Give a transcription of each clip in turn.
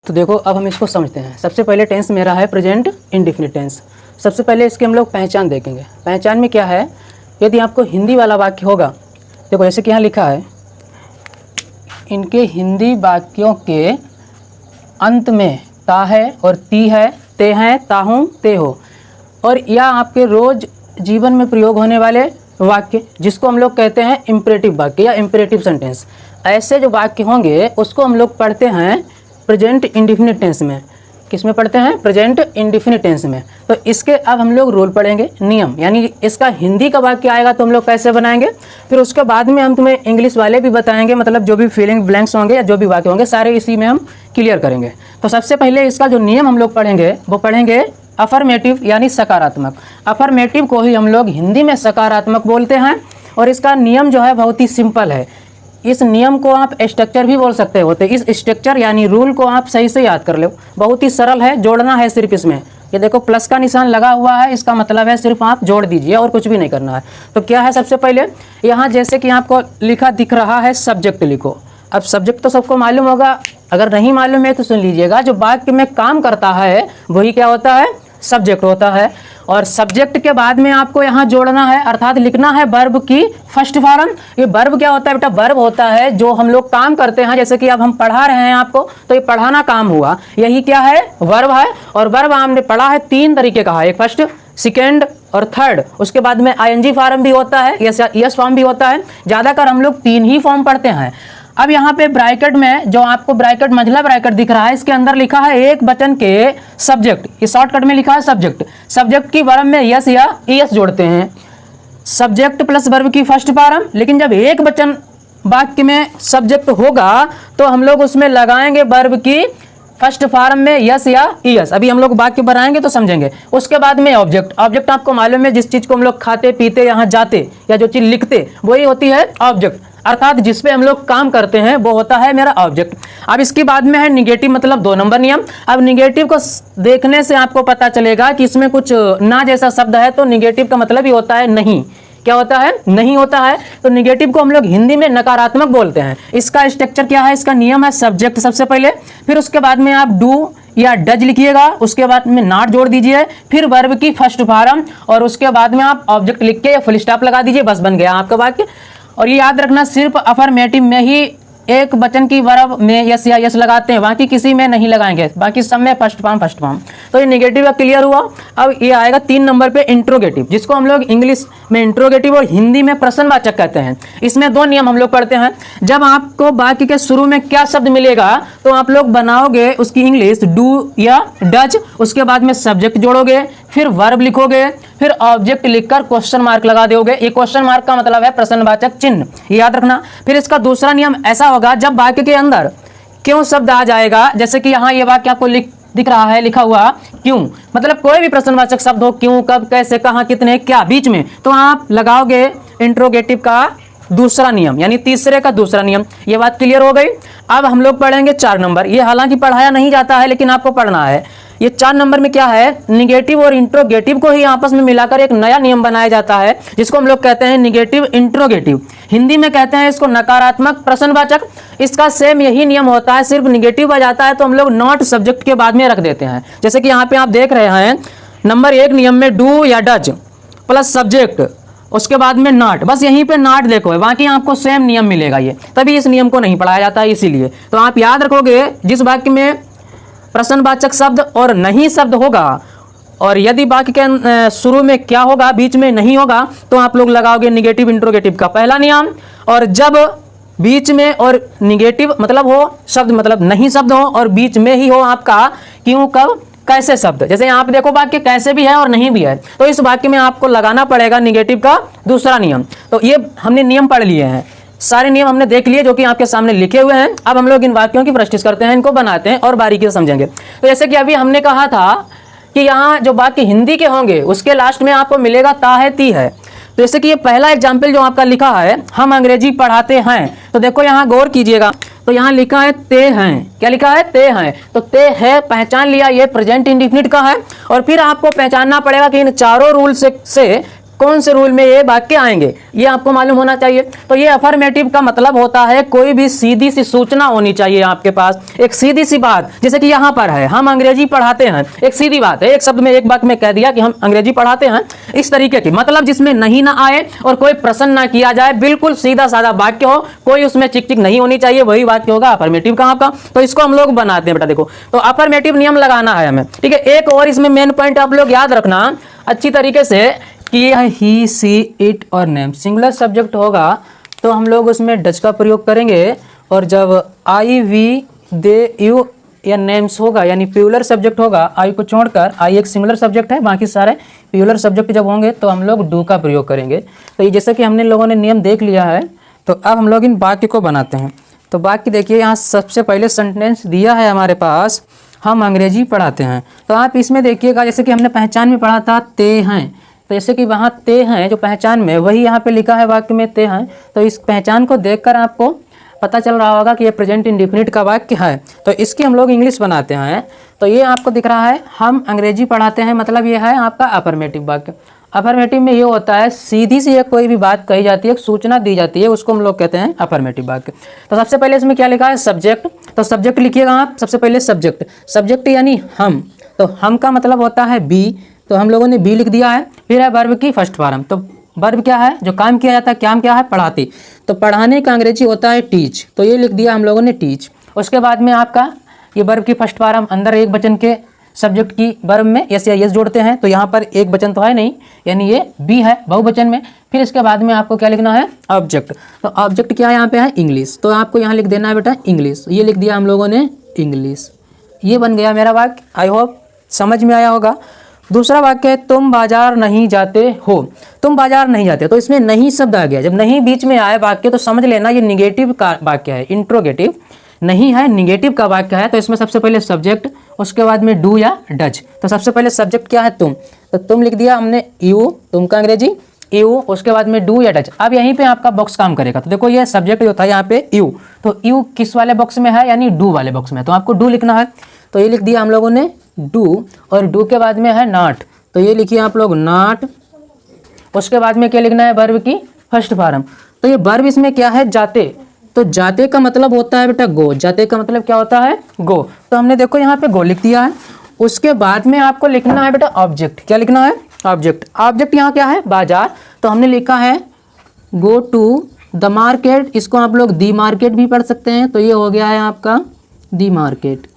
तो देखो अब हम इसको समझते हैं। सबसे पहले टेंस मेरा है प्रेजेंट इंडेफिनिट टेंस। सबसे पहले इसके हम लोग पहचान देखेंगे। पहचान में क्या है, यदि आपको हिंदी वाला वाक्य होगा, देखो जैसे कि यहाँ लिखा है, इनके हिंदी वाक्यों के अंत में ता है और ती है, ते हैं, ताहूँ, ते हो, और या आपके रोज जीवन में प्रयोग होने वाले वाक्य जिसको हम लोग कहते हैं इम्परेटिव वाक्य या इम्परेटिव सेंटेंस, ऐसे जो वाक्य होंगे उसको हम लोग पढ़ते हैं प्रेजेंट इंडेफिनिट टेंस में। किस में पढ़ते हैं? प्रेजेंट इंडेफिनिट टेंस में। तो इसके अब हम लोग रूल पढ़ेंगे, नियम, यानी इसका हिंदी का वाक्य आएगा तो हम लोग कैसे बनाएंगे, फिर उसके बाद में हम तुम्हें इंग्लिश वाले भी बताएंगे, मतलब जो भी फिलिंग ब्लैंक्स होंगे या जो भी वाक्य होंगे सारे इसी में हम क्लियर करेंगे। तो सबसे पहले इसका जो नियम हम लोग पढ़ेंगे वो पढ़ेंगे अफर्मेटिव यानी सकारात्मक। अफर्मेटिव को ही हम लोग हिंदी में सकारात्मक बोलते हैं और इसका नियम जो है बहुत ही सिंपल है। इस नियम को आप स्ट्रक्चर भी बोल सकते होते। इस स्ट्रक्चर यानी रूल को आप सही से याद कर लो, बहुत ही सरल है। जोड़ना है सिर्फ इसमें, ये देखो प्लस का निशान लगा हुआ है, इसका मतलब है सिर्फ आप जोड़ दीजिए और कुछ भी नहीं करना है। तो क्या है, सबसे पहले यहाँ जैसे कि आपको लिखा दिख रहा है सब्जेक्ट लिखो। अब सब्जेक्ट तो सबको मालूम होगा, अगर नहीं मालूम है तो सुन लीजिएगा। जो वाक्य में काम करता है वही क्या होता है? सब्जेक्ट होता है। और सब्जेक्ट के बाद में आपको यहाँ जोड़ना है, अर्थात लिखना है वर्ब की फर्स्ट फॉर्म। ये वर्ब क्या होता है बेटा? वर्ब होता है जो हम लोग काम करते हैं, जैसे कि अब हम पढ़ा रहे हैं आपको, तो ये पढ़ाना काम हुआ, यही क्या है? वर्ब है। और वर्ब हमने पढ़ा है तीन तरीके का है, एक फर्स्ट, सेकेंड और थर्ड। उसके बाद में आईएनजी फॉर्म भी होता है, यस फॉर्म भी होता है। ज़्यादातर हम लोग तीन ही फॉर्म पढ़ते हैं। अब यहाँ पे ब्रैकेट में जो आपको ब्रैकेट मंझला ब्रैकेट दिख रहा है, इसके अंदर लिखा है एक वचन के सब्जेक्ट, ये शॉर्टकट में लिखा है सब्जेक्ट। सब्जेक्ट की वर्ब में यस या ईएस जोड़ते हैं, सब्जेक्ट प्लस वर्ब की फर्स्ट फॉर्म। लेकिन जब एक वचन वाक्य में सब्जेक्ट होगा तो हम लोग उसमें लगाएंगे वर्ब की फर्स्ट फॉर्म में यस या ईएस। अभी हम लोग वाक्य बनाएंगे तो समझेंगे। उसके बाद में ऑब्जेक्ट। ऑब्जेक्ट आपको मालूम है, जिस चीज को हम लोग खाते पीते यहाँ जाते या जो चीज लिखते वही होती है ऑब्जेक्ट, अर्थात जिसपे हम लोग काम करते हैं वो होता है मेरा ऑब्जेक्ट। अब इसके बाद में है निगेटिव, मतलब 2 नंबर नियम। अब निगेटिव को देखने से आपको पता चलेगा कि इसमें कुछ ना जैसा शब्द है, तो निगेटिव का मतलब ही होता है नहीं। क्या होता है? नहीं होता है। तो निगेटिव को हम लोग हिंदी में नकारात्मक बोलते हैं। इसका स्ट्रक्चर क्या है? इसका नियम है सब्जेक्ट सबसे पहले, फिर उसके बाद में आप डू या डज लिखिएगा, उसके बाद में नॉट जोड़ दीजिए, फिर वर्ब की फर्स्ट फॉर्म, और उसके बाद में आप ऑब्जेक्ट लिख के या फुल स्टॉप लगा दीजिए, बस बन गया आपका वाक्य। और ये याद रखना, सिर्फ अफर्मेटिव में ही एक वचन की वर्ब में यस या यस लगाते हैं, बाकी किसी में नहीं लगाएंगे, बाकी सब में फर्स्ट फॉर्म। तो ये नेगेटिव का क्लियर हुआ। अब ये आएगा 3 नंबर पे इंट्रोगेटिव, जिसको हम लोग इंग्लिश में इंट्रोगेटिव और हिंदी में प्रश्नवाचक कहते हैं। इसमें 2 नियम हम लोग पढ़ते हैं। जब आपको वाक्य के शुरू में क्या शब्द मिलेगा तो आप लोग बनाओगे उसकी इंग्लिश डू या डज, उसके बाद में सब्जेक्ट जोड़ोगे, फिर वर्ब लिखोगे, फिर ऑब्जेक्ट लिखकर क्वेश्चन मार्क लगा दोगे। ये क्वेश्चन मार्क का मतलब है प्रश्नवाचक चिन्ह, याद रखना। फिर इसका दूसरा नियम ऐसा होगा, जब वाक्य के अंदर क्यों शब्द आ जाएगा, जैसे कि यहाँ ये वाक्य आपको दिख रहा है लिखा हुआ क्यों, मतलब कोई भी प्रश्नवाचक शब्द हो, क्यों, कब, कैसे, कहाँ, कितने, क्या, बीच में, तो आप लगाओगे इंट्रोगेटिव का दूसरा नियम, यानी तीसरे का दूसरा नियम। ये बात क्लियर हो गई। अब हम लोग पढ़ेंगे 4 नंबर। ये हालांकि पढ़ाया नहीं जाता है लेकिन आपको पढ़ना है। ये 4 नंबर में क्या है, निगेटिव और इंट्रोगेटिव को ही आपस में मिलाकर एक नया नियम बनाया जाता है, जिसको हम लोग कहते हैं निगेटिव इंट्रोगेटिव। हिंदी में कहते हैं इसको नकारात्मक प्रश्नवाचक। इसका सेम यही नियम होता है, सिर्फ निगेटिव आ जाता है तो हम लोग नॉट सब्जेक्ट के बाद में रख देते हैं। जैसे कि यहाँ पे आप देख रहे हैं नंबर 1 नियम में डू या डज प्लस सब्जेक्ट, उसके बाद में नॉट, बस यहीं पे नॉट देखो है, बाकी आपको सेम नियम मिलेगा। ये तभी इस नियम को नहीं पढ़ाया जाता है, इसीलिए। तो आप याद रखोगे, जिस वाक्य में प्रश्नवाचक शब्द और नहीं शब्द होगा, और यदि वाक्य के शुरू में क्या होगा, बीच में नहीं होगा, तो आप लोग लगाओगे निगेटिव इंट्रोगेटिव का पहला नियम। और जब बीच में और निगेटिव मतलब हो शब्द, मतलब नहीं शब्द हो, और बीच में ही हो आपका क्यों, कब, कैसे शब्द, जैसे यहाँ पे देखो वाक्य कैसे भी है और नहीं भी है, तो इस वाक्य में आपको लगाना पड़ेगा निगेटिव का दूसरा नियम। तो ये हमने नियम पढ़ लिए हैं, सारे नियम हमने देख लिए जो कि आपके सामने लिखे हुए हैं। अब हम लोग इन वाक्यों की प्रैक्टिस करते हैं, इनको बनाते हैं और बारीकी से समझेंगे। तो जैसे कि अभी हमने कहा था कि यहाँ जो वाक्य हिंदी के होंगे उसके लास्ट में आपको मिलेगा ता है, ती है। तो जैसे कि ये पहला एग्जाम्पल जो आपका लिखा है, हम अंग्रेजी पढ़ाते हैं, तो देखो यहाँ गौर कीजिएगा, तो यहाँ लिखा है ते हैं। क्या लिखा है? ते हैं। तो ते है पहचान लिया, ये प्रेजेंट इंडेफिनिट का है। और फिर आपको पहचानना पड़ेगा कि इन चारों रूल से कौन से रूल में ये वाक्य आएंगे, ये आपको मालूम होना चाहिए। तो ये अफर्मेटिव का मतलब होता है कोई भी सीधी सी सूचना होनी चाहिए आपके पास, एक सीधी सी बात। जैसे कि यहाँ पर है, हम अंग्रेजी पढ़ाते हैं, एक सीधी बात है, एक शब्द में एक वाक्य में कह दिया कि हम अंग्रेजी पढ़ाते हैं, इस तरीके की, मतलब जिसमें नहीं ना आए और कोई प्रश्न ना किया जाए, बिल्कुल सीधा साधा वाक्य हो, कोई उसमें चिक चिक नहीं होनी चाहिए, वही वाक्य होगा अफर्मेटिव का आपका। तो इसको हम लोग बनाते हैं बेटा, देखो तो अफर्मेटिव नियम लगाना है हमें, ठीक है। एक और इसमें मेन पॉइंट आप लोग याद रखना अच्छी तरीके से कि ही, सी, इट और नेम सिंगुलर सब्जेक्ट होगा तो हम लोग उसमें डज का प्रयोग करेंगे, और जब आई, वी, दे, यू या नेम्स होगा यानी प्लूरल सब्जेक्ट होगा, आई को छोड़कर, आई एक सिंगुलर सब्जेक्ट है, बाकी सारे प्लूरल सब्जेक्ट जब होंगे तो हम लोग डू का प्रयोग करेंगे। तो ये जैसे कि हमने लोगों ने नियम देख लिया है, तो अब हम लोग इन वाक्य को बनाते हैं। तो वाक्य देखिए, यहाँ सबसे पहले सेंटेंस दिया है हमारे पास, हम अंग्रेजी पढ़ाते हैं। तो आप इसमें देखिएगा, जैसे कि हमने पहचान में पढ़ा था ते हैं, तो जैसे कि वहाँ ते हैं जो पहचान में, वही यहाँ पे लिखा है वाक्य में ते हैं। तो इस पहचान को देखकर आपको पता चल रहा होगा कि ये प्रेजेंट इंडेफिनिट का वाक्य है। तो इसकी हम लोग इंग्लिश बनाते हैं। तो ये आपको दिख रहा है, हम अंग्रेजी पढ़ाते हैं, मतलब ये है आपका अफर्मेटिव वाक्य। अफर्मेटिव में ये होता है सीधी सी एक कोई भी बात कही जाती है, एक सूचना दी जाती है, उसको हम लोग कहते हैं अफर्मेटिव वाक्य। तो सबसे पहले इसमें क्या लिखा है, सब्जेक्ट। तो सब्जेक्ट लिखिएगा आप, सबसे पहले सब्जेक्ट, सब्जेक्ट यानी हम। तो हम का मतलब होता है बी, तो हम लोगों ने बी लिख दिया है। फिर है वर्ब की फर्स्ट फॉर्म। तो वर्ब क्या है, जो काम किया जाता है, काम क्या है, पढ़ाती। तो पढ़ाने का अंग्रेजी होता है टीच, तो ये लिख दिया हम लोगों ने टीच। उसके बाद में आपका ये वर्ब की फर्स्ट फॉर्म, अंदर एक वचन के सब्जेक्ट की वर्ब में यस या यस जोड़ते हैं, तो यहाँ पर एक वचन तो है नहीं, यानी ये बी है बहुवचन में। फिर इसके बाद में आपको क्या लिखना है, ऑब्जेक्ट। तो ऑब्जेक्ट क्या यहाँ पे है, इंग्लिश। तो आपको यहाँ लिख देना है बेटा इंग्लिश, ये लिख दिया हम लोगों ने इंग्लिश। ये बन गया मेरा वाक्य, आई होप समझ में आया होगा। दूसरा वाक्य है, तुम बाजार नहीं जाते हो। तुम बाजार नहीं जाते, तो इसमें नहीं शब्द आ गया। जब नहीं बीच में आए वाक्य तो समझ लेना ये निगेटिव का वाक्य है, इंट्रोगेटिव नहीं है, निगेटिव का वाक्य है। तो इसमें सबसे पहले सब्जेक्ट, उसके बाद में डू या डज। तो सबसे पहले सब्जेक्ट क्या है, तुम। तो तुम लिख दिया हमने यू, तुम का अंग्रेजी यू, उसके बाद में डू या डज। अब यहीं पे आपका बॉक्स काम करेगा। तो देखो ये सब्जेक्ट जो था यहाँ पे यू, तो यू किस वाले बॉक्स में है, यानी डू वाले बॉक्स में, तो आपको डू लिखना है। तो ये लिख दिया हम लोगों ने डू, और डू के बाद में है नॉट, तो ये लिखिए आप लोग नॉट। उसके बाद में क्या लिखना है, वर्ब की फर्स्ट फॉर्म। तो ये वर्ब इसमें क्या है, जाते। तो जाते का मतलब होता है बेटा गो, जाते का मतलब क्या होता है, गो। तो हमने देखो यहाँ पे गो लिख दिया है। उसके बाद में आपको लिखना है बेटा ऑब्जेक्ट। क्या लिखना है, ऑब्जेक्ट। ऑब्जेक्ट यहाँ क्या है, बाजार। तो हमने लिखा है गो टू द मार्केट, इसको आप लोग दी मार्केट भी पढ़ सकते हैं। तो ये हो गया है आपका दी मार्केट,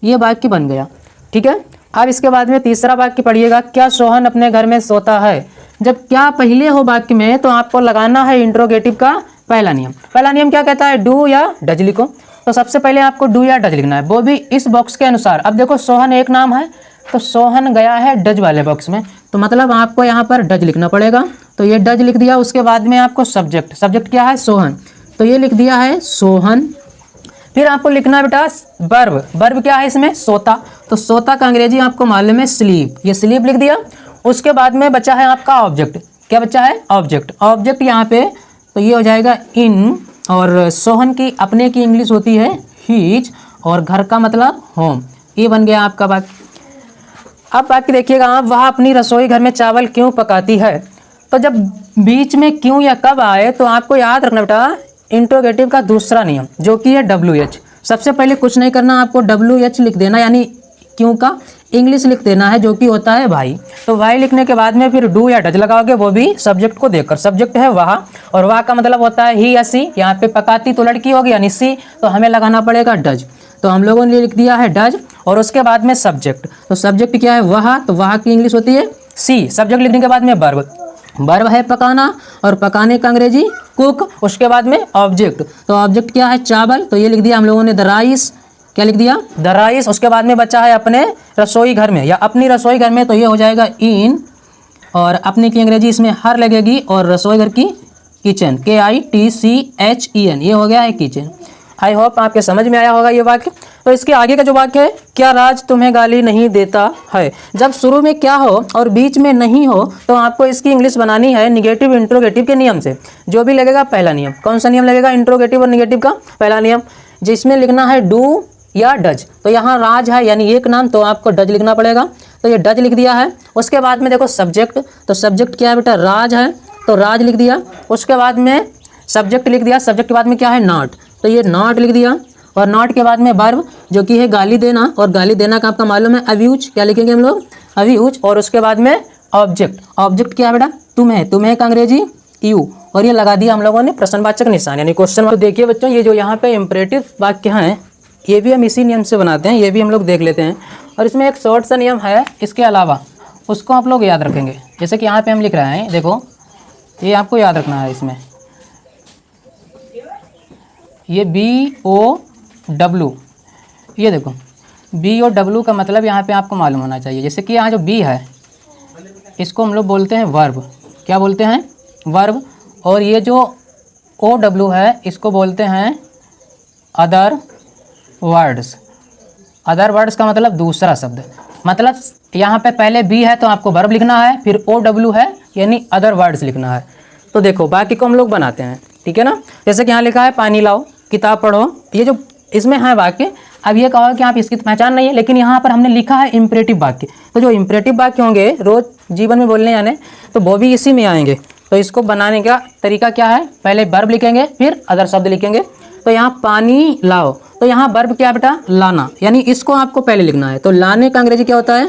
ये वाक्य बन गया, ठीक है। अब इसके बाद में तीसरा वाक्य पढ़िएगा, क्या सोहन अपने घर में सोता है। जब क्या पहले हो वाक्य में तो आपको लगाना है इंट्रोगेटिव का पहला नियम। पहला नियम क्या कहता है, डू या डज लिखो। तो सबसे पहले आपको डू या डज लिखना है, वो भी इस बॉक्स के अनुसार। अब देखो सोहन एक नाम है, तो सोहन गया है डज वाले बॉक्स में, तो मतलब आपको यहाँ पर डज लिखना पड़ेगा। तो ये डज लिख दिया। उसके बाद में आपको सब्जेक्ट, सब्जेक्ट क्या है, सोहन, तो ये लिख दिया है सोहन। फिर आपको लिखना है बेटा वर्ब। वर्ब क्या है इसमें, सोता। तो सोता का अंग्रेजी आपको मालूम है स्लीप, ये स्लीप लिख दिया। उसके बाद में बचा है आपका ऑब्जेक्ट। क्या बचा है, ऑब्जेक्ट। ऑब्जेक्ट यहाँ पे तो ये हो जाएगा इन, और सोहन की अपने की इंग्लिश होती है हीज, और घर का मतलब होम। ये बन गया आपका वाक्य। अब वाक्य देखिएगा आप, वह अपनी रसोई घर में चावल क्यों पकाती है। तो जब बीच में क्यों या कब आए तो आपको याद रखना बेटा इंट्रोगेटिव का दूसरा नियम, जो कि है WH। सबसे पहले कुछ नहीं करना, आपको WH लिख देना, यानी क्यों का इंग्लिश लिख देना है, जो कि होता है भाई। तो भाई लिखने के बाद में फिर डू या डज लगाओगे, वो भी सब्जेक्ट को देखकर। सब्जेक्ट है वह, और वह का मतलब होता है ही या सी। यहाँ पे पकाती तो लड़की होगी यानी सी, तो हमें लगाना पड़ेगा डज। तो हम लोगों ने लिख दिया है डज, और उसके बाद में सब्जेक्ट। तो सब्जेक्ट क्या है, वह, तो वह की इंग्लिश होती है सी। सब्जेक्ट लिखने के बाद में वर्ब, वर्ब है पकाना, और पकाने का अंग्रेजी कुक। उसके बाद में ऑब्जेक्ट, तो ऑब्जेक्ट क्या है, चावल। तो ये लिख दिया हम लोगों ने द राइस। क्या लिख दिया, द राइस। उसके बाद में बचा है अपने रसोई घर में या अपनी रसोई घर में, तो ये हो जाएगा इन, और अपने की अंग्रेजी इसमें हर लगेगी, और रसोई घर की किचन, KITCHEN, ये हो गया है किचन। आई होप आपके समझ में आया होगा ये वाक्य। तो इसके आगे का जो वाक्य है, क्या राज तुम्हें गाली नहीं देता है। जब शुरू में क्या हो और बीच में नहीं हो तो आपको इसकी इंग्लिश बनानी है निगेटिव इंट्रोगेटिव के नियम से। जो भी लगेगा पहला नियम, कौन सा नियम लगेगा, इंट्रोगेटिव और निगेटिव का पहला नियम, जिसमें लिखना है डू या डज। तो यहाँ राज है यानी एक नाम, तो आपको डज लिखना पड़ेगा। तो ये डज लिख दिया है। उसके बाद में देखो सब्जेक्ट, तो सब्जेक्ट क्या है बेटा, राज है, तो राज लिख दिया। उसके बाद में सब्जेक्ट लिख दिया, सब्जेक्ट के बाद में क्या है, नॉट, तो ये नॉट लिख दिया। और नॉट के बाद में वर्ब जो कि है गाली देना, और गाली देना का आपका मालूम है अब्यूज, क्या लिखेंगे हम लोग, अब्यूज। और उसके बाद में ऑब्जेक्ट, ऑब्जेक्ट क्या है बेटा, तुम्हें, तुम्हें का अंग्रेजी यू, और ये लगा दिया हम लोगों ने प्रश्नवाचक निशान यानी क्वेश्चन। तो देखिए बच्चों, ये जो यहाँ पे इम्परेटिव वाक्य हैं ये भी हम इसी नियम से बनाते हैं, ये भी हम लोग देख लेते हैं। और इसमें एक शॉर्ट सा नियम है, इसके अलावा उसको आप लोग याद रखेंगे। जैसे कि यहाँ पे हम लिख रहे हैं, देखो ये आपको याद रखना है। इसमें ये BOW, ये देखो BOW का मतलब यहाँ पे आपको मालूम होना चाहिए। जैसे कि यहाँ जो B है इसको हम लोग बोलते हैं वर्ब, क्या बोलते हैं, वर्ब। और ये जो OW है इसको बोलते हैं अदर वर्ड्स। अदर वर्ड्स का मतलब दूसरा शब्द, मतलब यहाँ पे पहले B है तो आपको वर्ब लिखना है, फिर OW है यानी अदर वर्ड्स लिखना है। तो देखो बाकी को हम लोग बनाते हैं, ठीक है ना। जैसे कि यहाँ लिखा है पानी लाओ, किताब पढ़ो, ये जो इसमें है वाक्य। अब ये कहो कि आप इसकी पहचान नहीं है, लेकिन यहाँ पर हमने लिखा है इम्परेटिव वाक्य। तो जो इम्परेटिव वाक्य होंगे रोज जीवन में बोलने आने, तो वो भी इसी में आएंगे। तो इसको बनाने का तरीका क्या है, पहले वर्ब लिखेंगे फिर अदर शब्द लिखेंगे। तो यहाँ पानी लाओ, तो यहाँ वर्ब क्या बेटा, लाना, यानी इसको आपको पहले लिखना है। तो लाने का अंग्रेजी क्या होता है,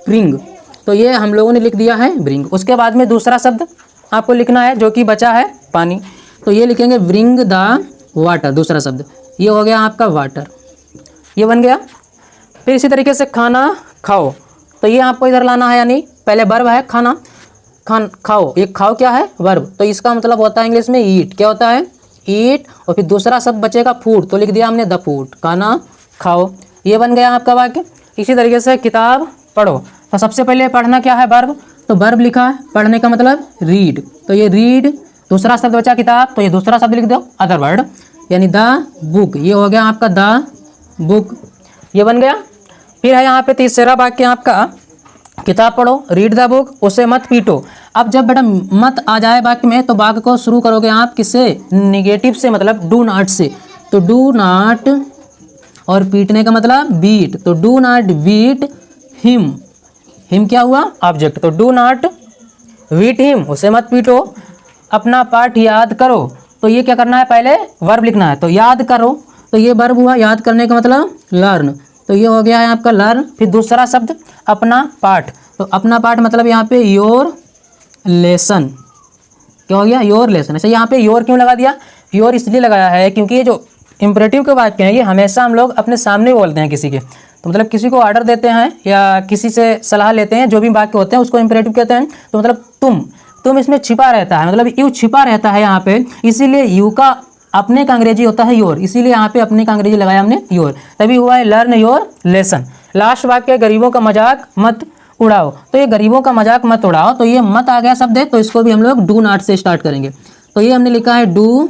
ब्रिंग, तो ये हम लोगों ने लिख दिया है ब्रिंग। उसके बाद में दूसरा शब्द आपको लिखना है जो कि बचा है पानी, तो ये लिखेंगे ब्रिंग द वाटर, दूसरा शब्द, ये हो गया आपका वाटर, ये बन गया। फिर इसी तरीके से खाना खाओ, तो ये आपको इधर लाना है, यानी पहले वर्ब है खाना, खाओ, ये खाओ क्या है, वर्ब, तो इसका मतलब होता है इंग्लिश में ईट, क्या होता है, ईट। और फिर दूसरा शब्द बचेगा फूड, तो लिख दिया हमने द फूड, खाना खाओ, ये बन गया आपका वाक्य। इसी तरीके से किताब पढ़ो, तो सबसे पहले पढ़ना क्या है, वर्ब, तो वर्ब लिखा है, पढ़ने का मतलब रीड, तो ये रीड। दूसरा शब्द बचा किताब, तो ये दूसरा शब्द लिख दो अदर वर्ड, यानी द बुक, ये हो गया आपका द बुक, ये बन गया। फिर है यहाँ पे तीसरा वाक्य आपका, किताब पढ़ो, रीड द बुक, उसे मत पीटो। अब जब बेटा मत आ जाए वाक्य में, तो वाक्य को शुरू करोगे आप किससे, निगेटिव से, मतलब डू नॉट से। तो डू नॉट, और पीटने का मतलब बीट, तो do not beat him, him क्या हुआ, ऑब्जेक्ट, तो डू नॉट बीट हिम, उसे मत पीटो। अपना पाठ याद करो, तो ये क्या करना है, पहले वर्ब लिखना है, तो याद करो, तो ये वर्ब हुआ, याद करने का मतलब लर्न, तो ये हो गया है आपका लर्न। फिर दूसरा शब्द अपना पाठ, तो अपना पाठ मतलब यहाँ पे योर लेसन, क्या हो गया, योर लेसन। ऐसे यहाँ पे योर क्यों लगा दिया, योर इसलिए लगाया है क्योंकि ये जो इम्परेटिव के वाक्य हैं ये हमेशा हम लोग अपने सामने बोलते हैं किसी के, तो मतलब किसी को ऑर्डर देते हैं या किसी से सलाह लेते हैं, जो भी वाक्य होते हैं उसको इम्परेटिव कहते हैं। तो मतलब तुम इसमें छिपा रहता है, मतलब यू छिपा रहता है यहाँ पे, इसीलिए यू का अपने का अंग्रेजी होता है योर, इसीलिए यहाँ पे अपने का अंग्रेजी लगाया हमने योर, तभी हुआ है लर्न योर लेसन। लास्ट वाक्य, गरीबों का मजाक मत उड़ाओ, तो ये गरीबों का मजाक मत उड़ाओ, तो ये मत आ गया शब्द है, तो इसको भी हम लोग डू नॉट से स्टार्ट करेंगे। तो ये हमने लिखा है डू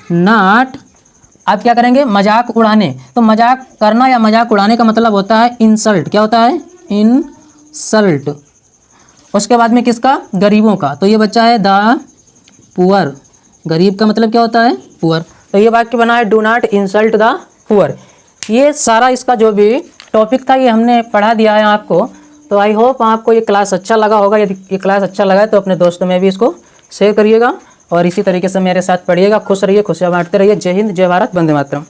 नॉट। आप क्या करेंगे, मजाक उड़ाने, तो मजाक करना या मजाक उड़ाने का मतलब होता है इंसल्ट, क्या होता है, इंसल्ट। उसके बाद में किसका, गरीबों का, तो ये बच्चा है द पुअर, गरीब का मतलब क्या होता है, पुअर। तो ये वाक्य बना है do not insult the poor. ये सारा इसका जो भी टॉपिक था ये हमने पढ़ा दिया है आपको। तो आई होप आपको ये क्लास अच्छा लगा होगा। यदि ये क्लास अच्छा लगा है तो अपने दोस्तों में भी इसको शेयर करिएगा और इसी तरीके से मेरे साथ पढ़िएगा। खुश रहिए, खुशियाँ बांटते रहिए। जय हिंद, जय भारत, वंदे मातरम।